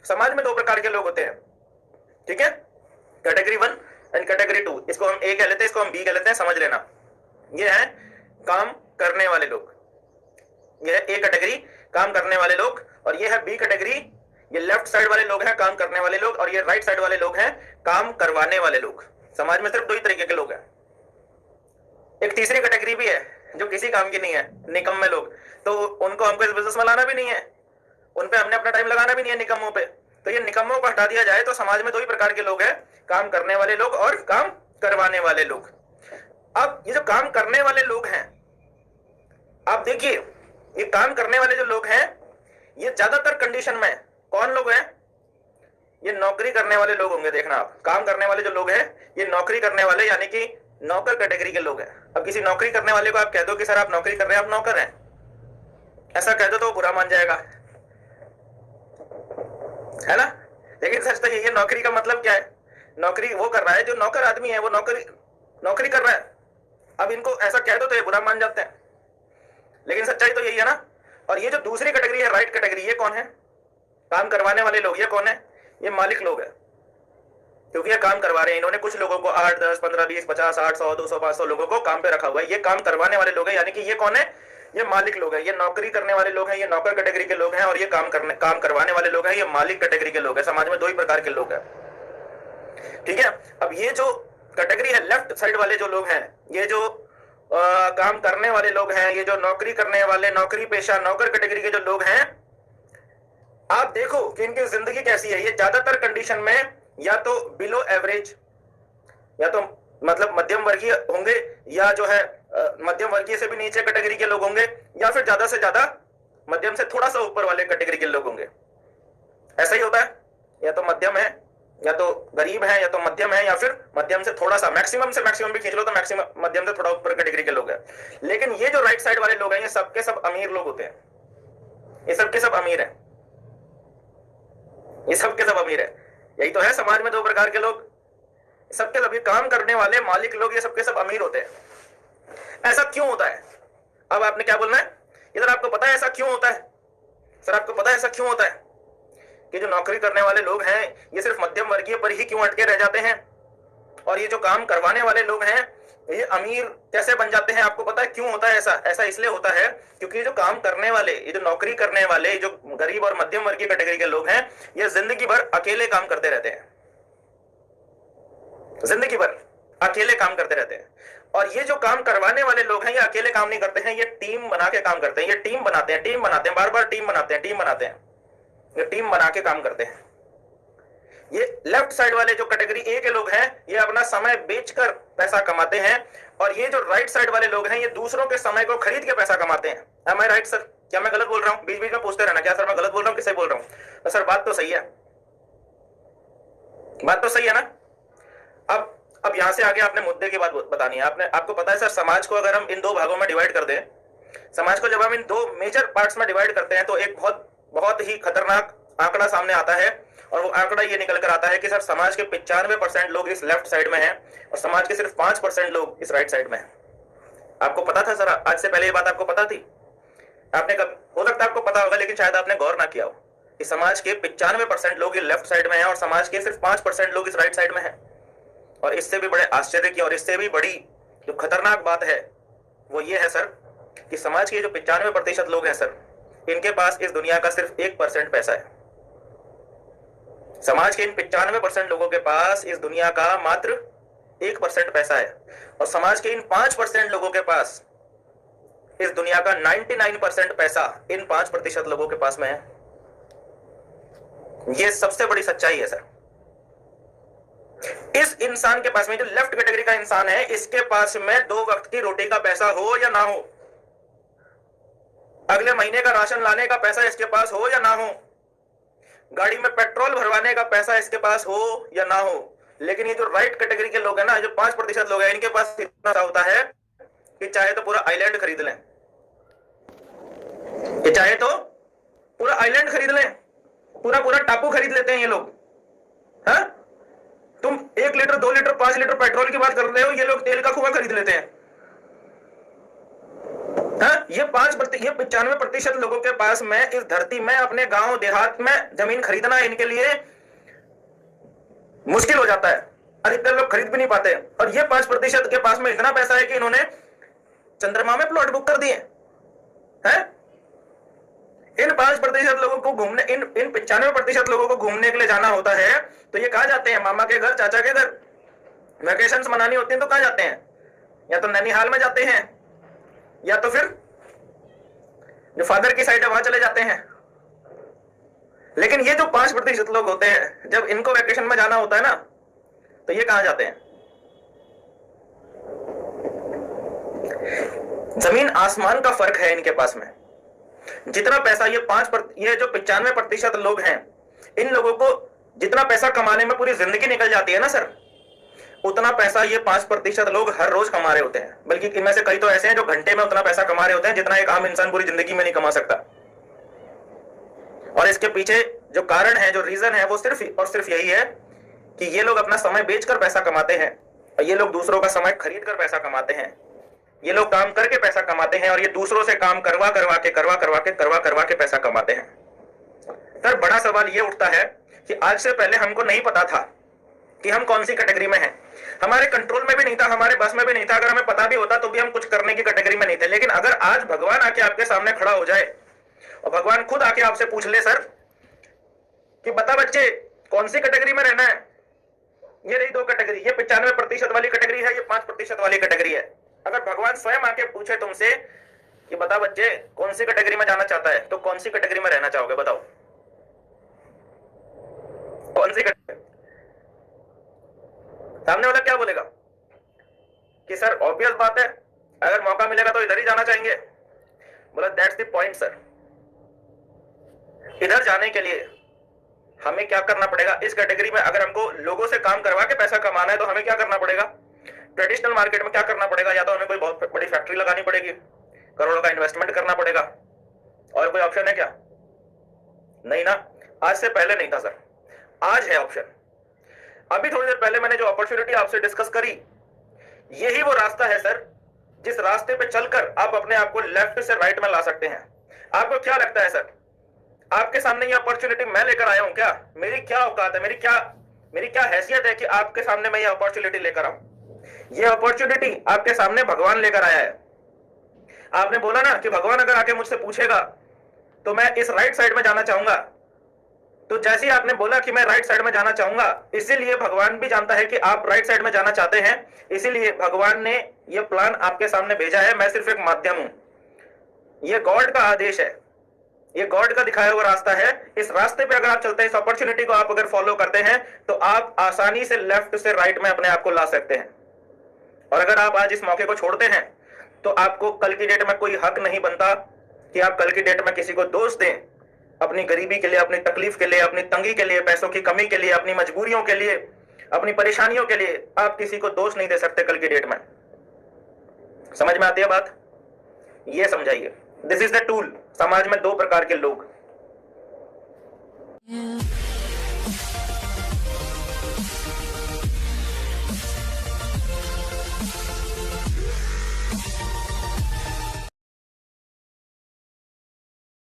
समाज में दो प्रकार के लोग होते हैं, ठीक है, कैटेगरी 1 एंड कैटेगरी 2। इसको हम ए कह लेते हैं, इसको हम बी कह लेते हैं, समझ लेना। ये है काम करने वाले लोग, ये है ए कैटेगरी काम करने वाले लोग, और ये है बी कैटेगरी, ये लेफ्ट साइड वाले लोग हैं काम करने वाले लोग, और ये राइट साइड वाले लोग हैं काम करवाने वाले लोग। समाज में सिर्फ दो ही तरीके के लोग हैं। एक तीसरी कैटेगरी भी है जो किसी काम की नहीं है, निकम्मे लोग, तो उनको हमको इस बिजनेस में लाना भी नहीं है, उन पे हमने अपना टाइम लगाना भी नहीं है निकम्मों पे। तो ये निकम्मों को हटा दिया जाए तो समाज में दो ही प्रकार के लोग हैं, काम करने वाले लोग और काम करवाने वाले लोग। अब ये जो काम करने वाले लोग हैं, आप देखिए ये काम करने वाले जो लोग हैं ये ज्यादातर कंडीशन में कौन लोग हैं, ये नौकरी करने वाले लोग होंगे। देखना आप, काम करने वाले जो लोग हैं ये नौकरी करने वाले यानी कि नौकर कैटेगरी के लोग हैं। अब किसी नौकरी करने वाले को आप कह दो कि सर आप नौकरी कर रहे हैं, आप नौकर हैं, ऐसा कह दो तो बुरा मान जाएगा, है ना। लेकिन सच तो ये नौकरी का मतलब क्या है, नौकरी वो कर रहा है जो नौकर आदमी है, वो नौकरी कर रहा है। अब इनको ऐसा कह दो तो ये बुरा मान जाते हैं, लेकिन सच्चाई तो यही है ना। और ये जो दूसरी कैटेगरी है राइट कैटेगरी, ये कौन है, काम करवाने वाले लोग। ये कौन है, ये मालिक लोग है, क्योंकि ये काम करवा रहे हैं। इन्होंने कुछ लोगों को 8, 10, 15, 20, 50, 60, 100, 200, 500 लोगों को काम पे रखा हुआ है। ये काम करवाने वाले लोग हैं, यानी कि ये कौन है, ये मालिक लोग हैं। ये नौकरी करने वाले लोग हैं, ये नौकर कैटेगरी के लोग हैं, और ये काम करवाने वाले लोग हैं, ये मालिक कैटेगरी के लोग हैं। समाज में दो ही प्रकार के लोग हैं, ठीक है। अब ये जो कैटेगरी है लेफ्ट साइड वाले जो लोग हैं, ये जो काम करने वाले लोग हैं, ये जो नौकरी करने वाले नौकरी पेशा नौकर कैटेगरी के जो लोग हैं, आप देखो कि इनकी जिंदगी कैसी है। ये ज्यादातर कंडीशन में या तो बिलो एवरेज, या तो मतलब मध्यम वर्गीय होंगे, या जो है मध्यम वर्गीय से भी नीचे कैटेगरी के लोग होंगे, या फिर ज्यादा से ज्यादा मध्यम से थोड़ा सा ऊपर वाले कैटेगरी के लोग होंगे। ऐसा ही होता है, या तो मध्यम है, या तो गरीब है, या तो मध्यम है, या फिर मध्यम से थोड़ा सा, मैक्सिमम से मैक्सिमम भी खींच लो तो मैक्सिमम मध्यम से थोड़ा ऊपर कैटेगरी के लोग हैं। लेकिन ये जो राइट साइड वाले लोग हैं ये सबके सब अमीर लोग होते हैं, ये सबके सब अमीर है, ये सबके सब अमीर है। यही तो है समाज में दो प्रकार के लोग, सबके सब काम करने वाले मालिक लोग, ये सबके सब अमीर होते हैं। ऐसा क्यों होता है, अब आपने क्या बोलना है, इधर आपको पता है ऐसा क्यों होता है, सर आपको पता है ऐसा क्यों होता है कि जो नौकरी करने वाले लोग हैं ये सिर्फ मध्यम वर्गीय पर ही क्यों अटके रह जाते हैं, और ये जो काम करवाने वाले लोग हैं ये अमीर कैसे बन जाते हैं। आपको पता है क्यों होता है ऐसा, ऐसा इसलिए होता है क्योंकि जो काम करने वाले, ये जो नौकरी करने वाले, जो गरीब और मध्यम वर्गीय कैटेगरी के लोग हैं, ये जिंदगी भर अकेले काम करते रहते हैं, जिंदगी भर अकेले काम करते रहते हैं। और ये जो काम करवाने वाले लोग हैं ये अकेले काम नहीं करते हैं, ये टीम बना के काम करते हैं, ये टीम बनाते हैं, बार बार टीम बनाते हैं, ये टीम बना के काम करते हैं। ये लेफ्ट साइड वाले जो कैटेगरी ए के लोग हैं ये अपना समय बेचकर पैसा कमाते हैं, और ये जो राइट साइड वाले लोग हैं ये दूसरों के समय को खरीद के पैसा कमाते हैं। Am I right, sir? क्या मैं गलत बोल रहा हूं? बीच बीच में पूछते रहना, क्या सर मैं गलत बोल रहा हूं, किसे बोल रहा हूं? तो सर बात तो सही है, बात तो सही है ना। अब यहां से आगे आपने मुद्दे की बात बतानी है। आपको पता है सर, समाज को अगर हम इन दो भागों में डिवाइड कर दें, समाज को जब हम इन दो मेजर पार्ट्स में डिवाइड करते हैं तो एक बहुत ही खतरनाक आंकड़ा सामने आता है, और वो आंकड़ा ये निकल कर आता है कि सर समाज के 95% लोग इस लेफ्ट साइड में हैं और समाज के सिर्फ 5% लोग इस राइट साइड में हैं। आपको पता था सर, आज से पहले ये बात आपको पता थी? आपने कब, हो सकता है आपको पता होगा लेकिन शायद आपने गौर ना किया हो कि समाज के 95% लोग लेफ्ट साइड में हैं और समाज के सिर्फ 5% लोग इस राइट साइड में हैं। और इससे भी बड़े आश्चर्य की और इससे भी बड़ी जो खतरनाक बात है वो ये है सर कि समाज के जो 95% लोग हैं सर, इनके पास इस दुनिया का सिर्फ 1% पैसा है। समाज के इन 95% लोगों के पास इस दुनिया का मात्र 1% पैसा है, और समाज के इन 5% लोगों के पास इस दुनिया का 99% पैसा इन 5% लोगों के पास में है। यह सबसे बड़ी सच्चाई है सर। इस इंसान के पास में, जो लेफ्ट कैटेगरी का इंसान है, इसके पास में 2 वक्त की रोटी का पैसा हो या ना हो, अगले महीने का राशन लाने का पैसा इसके पास हो या ना हो, गाड़ी में पेट्रोल भरवाने का पैसा इसके पास हो या ना हो। लेकिन ये जो राइट कैटेगरी के लोग हैं ना, जो 5% लोग हैं, इनके पास इतना होता है कि चाहे तो पूरा आइलैंड खरीद लें, ये चाहे तो पूरा आइलैंड खरीद लें, पूरा टापू खरीद लेते हैं ये लोग। हाँ, तुम 1 लीटर 2 लीटर 5 लीटर पेट्रोल की बात कर रहे हो, ये लोग तेल का कुआं खरीद लेते हैं। हाँ, ये 95% लोगों के पास में इस धरती में अपने गांव देहात में जमीन खरीदना इनके लिए मुश्किल हो जाता है, अधिकतर लोग खरीद भी नहीं पाते। और ये 5% के पास में इतना पैसा है कि इन्होंने चंद्रमा में प्लॉट बुक कर दिए हैं। इन 5% लोगों को घूमने, इन 95% लोगों को घूमने के लिए जाना होता है तो ये कहां जाते हैं? मामा के घर, चाचा के घर। वैकेशंस मनानी होती है तो कहां जाते हैं? या तो नैनीहाल में जाते हैं, या तो फिर जो फादर की साइड है वहां चले जाते हैं। लेकिन ये जो 5% लोग होते हैं, जब इनको वैकेशन में जाना होता है ना, तो ये कहां जाते हैं? जमीन आसमान का फर्क है इनके पास में। जितना पैसा ये जो 95% लोग हैं, इन लोगों को जितना पैसा कमाने में पूरी जिंदगी निकल जाती है ना सर, उतना पैसा ये 5% लोग हर रोज कमा रहे होते हैं। बल्कि इनमें से कई तो ऐसे हैं जो घंटे में उतना पैसा कमा रहे होते हैं जितना एक आम इंसान पूरी जिंदगी में नहीं कमा सकता। और इसके पीछे जो कारण है, जो रीजन है, वो सिर्फ और सिर्फ यही है कि ये लोग अपना समय बेचकर पैसा कमाते हैं, और ये लोग दूसरों का समय खरीद कर पैसा कमाते हैं। ये लोग काम करके पैसा कमाते हैं और ये दूसरों से काम करवा करवा के पैसा कमाते हैं। सर, बड़ा सवाल ये उठता है कि आज से पहले हमको नहीं पता था कि हम कौन सी कैटेगरी में हैं। हमारे कंट्रोल में भी नहीं था, हमारे बस में भी नहीं था। अगर हमें पता भी होता तो भी हम कुछ करने की कैटेगरी में नहीं थे। लेकिन अगर आज भगवान आके आपके सामने खड़ा हो जाए और भगवान खुद आके आपसे पूछ ले, सर कि बता बच्चे कौन सी कैटेगरी में रहना है, ये रही दो कैटेगरी, ये 95% वाली कैटेगरी है, ये 5% वाली कैटेगरी है। अगर भगवान स्वयं आके पूछे तुमसे कि बता बच्चे कौन सी कैटेगरी में जाना चाहता है, तो कौन सी कैटेगरी में रहना चाहोगे? बताओ कौन सी कैटेगरी? सामने वाला क्या बोलेगा कि सर ऑब्वियस बात है, अगर मौका मिलेगा तो इधर ही जाना चाहेंगे। बोला दैट्स द पॉइंट सर। इधर जाने के लिए हमें क्या करना पड़ेगा? इस कैटेगरी में अगर हमको लोगों से काम करवा के पैसा कमाना है तो हमें क्या करना पड़ेगा? ट्रेडिशनल मार्केट में क्या करना पड़ेगा? या तो हमें कोई बहुत बड़ी फैक्ट्री लगानी पड़ेगी, करोड़ों का इन्वेस्टमेंट करना पड़ेगा। और कोई ऑप्शन है क्या? नहीं ना। आज से पहले नहीं था सर, आज है ऑप्शन। अभी थोड़ी देर पहले मैंने जो अपॉर्चुनिटी आपसे डिस्कस करी, यही वो रास्ता है सर जिस रास्ते पे चलकर आप अपने आप को लेफ्ट से राइट में ला सकते हैं। आपको क्या लगता है सर, आपके सामने ये अपॉर्चुनिटी मैं लेकर आया हूं क्या? मेरी क्या औकात है, मेरी क्या हैसियत है कि आपके सामने मैं ये अपॉर्चुनिटी लेकर आऊं? ये अपॉर्चुनिटी आपके सामने भगवान लेकर आया है। आपने बोला ना कि भगवान अगर आके मुझसे पूछेगा तो मैं इस राइट साइड में जाना चाहूंगा, तो जैसे ही आपने बोला कि मैं राइट साइड में जाना चाहूंगा, इसीलिए भगवान भी जानता है कि आप राइट साइड में जाना चाहते हैं। इसीलिए भगवान ने यह प्लान आपके सामने भेजा है। मैं सिर्फ एक माध्यम हूं। यह गॉड का आदेश है, ये गॉड का दिखाया हुआ रास्ता है। इस रास्ते पे अगर आप चलते हैं, इस अपॉर्चुनिटी को आप अगर फॉलो करते हैं, तो आप आसानी से लेफ्ट से राइट में अपने आप को ला सकते हैं। और अगर आप आज इस मौके को छोड़ते हैं तो आपको कल की डेट में कोई हक नहीं बनता कि आप कल की डेट में किसी को दोष दें अपनी गरीबी के लिए, अपनी तकलीफ के लिए, अपनी तंगी के लिए, पैसों की कमी के लिए, अपनी मजबूरियों के लिए, अपनी परेशानियों के लिए। आप किसी को दोष नहीं दे सकते कल की डेट में। समझ में आती है बात? ये समझाइए। This is the tool. समाज में दो प्रकार के लोग